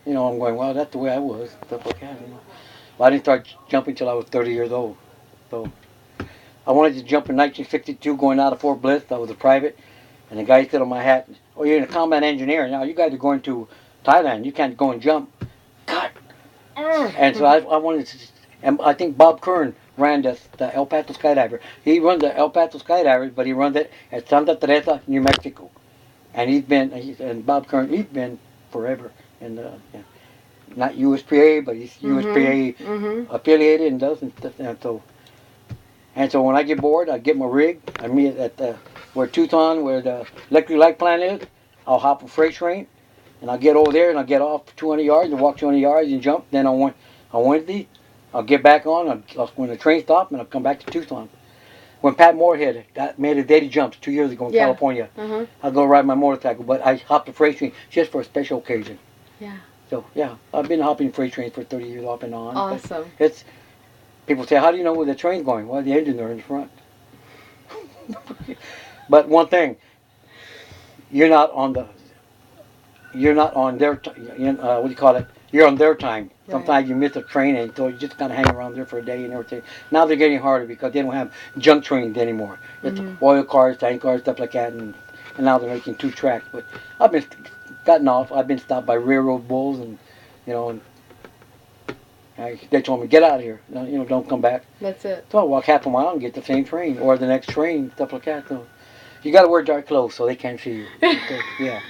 You know, I'm going, well, that's the way I was. Stuff like that, you know. But I didn't start jumping until I was 30 years old. So I wanted to jump in 1962 going out of Fort Bliss. I was a private. And the guy said on my hat, oh, you're a combat engineer. Now you guys are going to Thailand. You can't go and jump. God. And so I wanted to, and I think Bob Kern ran the El Paso Skydiver. He runs the El Paso Skydiver, but he runs it at Santa Teresa, New Mexico. And and Bob Kern, he's been forever. And yeah, not USPA, but he's USPA affiliated and does and stuff. And so when I get bored, I get my rig. I meet at where Tucson, where the electric light plant is. I'll hop a freight train, and I'll get over there, and I'll get off 200 yards, and walk 200 yards, and jump. Then on Wednesday, I'll get back on. When the train stops, and I'll come back to Tucson. When Pat Moorhead made his daily jumps 2 years ago in California, I'll go ride my motorcycle, but I hopped the freight train just for a special occasion. Yeah. So yeah, I've been hopping freight trains for 30 years off and on. Awesome. People say, how do you know where the train's going? Well, the engines are in the front. But one thing, you're not on their, what do you call it? You're on their time. Right. Sometimes you miss a train, and so you just kind of hang around there for a day and everything. Now they're getting harder because they don't have junk trains anymore. It's oil cars, tank cars, stuff like that, and now they're making 2 tracks. But I've been gotten off. I've been stopped by railroad bulls, and they told me, get out of here. Don't come back. That's it. So I walk half a mile and get the same train or the next train, stuff like that. So you got to wear dark clothes so they can't see you. So, yeah.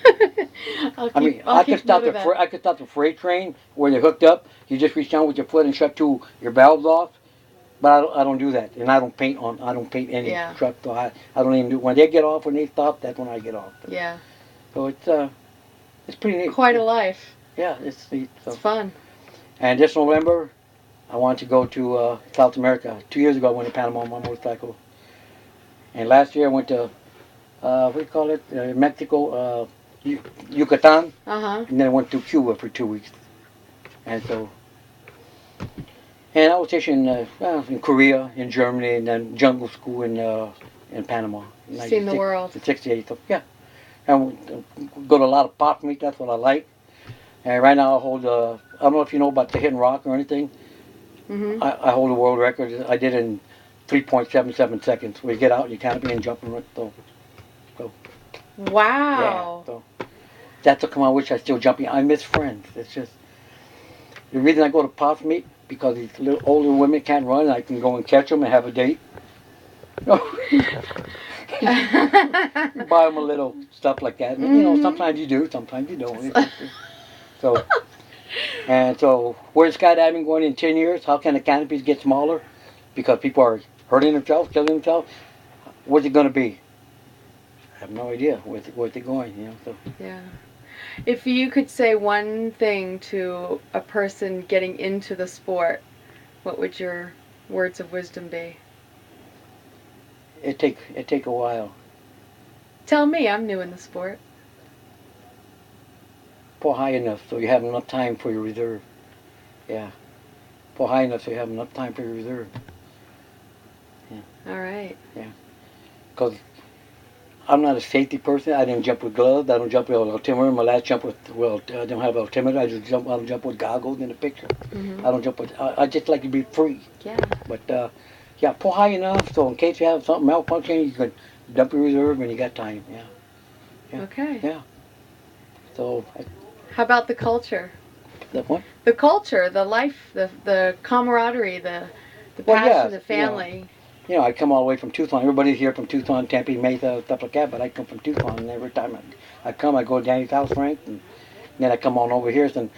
I could stop the freight train where they're hooked up. You just reach down with your foot and shut your valves off. But I don't do that, and I don't paint any truck. So I don't even do. When they get off, when they stop, that's when I get off. But, yeah. So it's pretty neat. Quite a life. Yeah, it's neat. So. It's fun. And this November, I want to go to South America. 2 years ago, I went to Panama on my motorcycle. And last year, I went to, what do you call it, Mexico, Yucatan. And then I went to Cuba for 2 weeks. And I was teaching in Korea, in Germany, and then jungle school in Panama. Seen the world. In 68, so yeah. And go to a lot of pop meet, that's what I like. And right now I hold, I don't know if you know about the hit and rock or anything. I hold a world record. I did it in 3.77 seconds. We get out, you can't be in jumping right. So. Wow. Yeah, so that's how come I wish I still jumping. I miss friends. It's just the reason I go to pop meet because these little older women can't run. I can go and catch them and have a date. Buy them a little stuff like that. And, sometimes you do, sometimes you don't. So where's skydiving going in 10 years? How can the canopies get smaller? Because people are hurting themselves, killing themselves. What's it going to be? I have no idea where's it going. So. Yeah. If you could say one thing to a person getting into the sport, what would your words of wisdom be? It take a while. Tell me, I'm new in the sport. Pull high enough so you have enough time for your reserve. Yeah. Pull high enough so you have enough time for your reserve. Yeah. All right. Yeah. Because I'm not a safety person. I didn't jump with gloves. I don't jump with altimeter. My last jump I don't have altimeter. I don't jump with goggles in the picture. I don't jump with. I just like to be free. Yeah. But yeah, pull high enough so in case you have something malfunction, you can dump your reserve and you got time. Yeah. Okay. Yeah. So. How about the culture? The what? The culture, the life, the camaraderie, the passion, the family. I come all the way from Tucson. Everybody's here from Tucson, Tempe, Mesa, stuff like that, but I come from Tucson, and every time I come, I go to Danny's house, Frank, and then I come on over here. And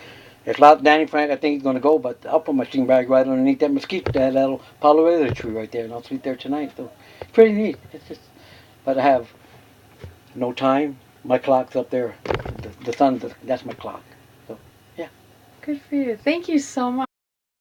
if not Danny Frank, I think he's going to go, but I'll put my sleeping bag right underneath that mesquite, that little palo verde tree right there, and I'll sleep there tonight. So it's pretty neat. But I have no time. My clock's up there. The sun, that's my clock. So, yeah. Good for you. Thank you so much.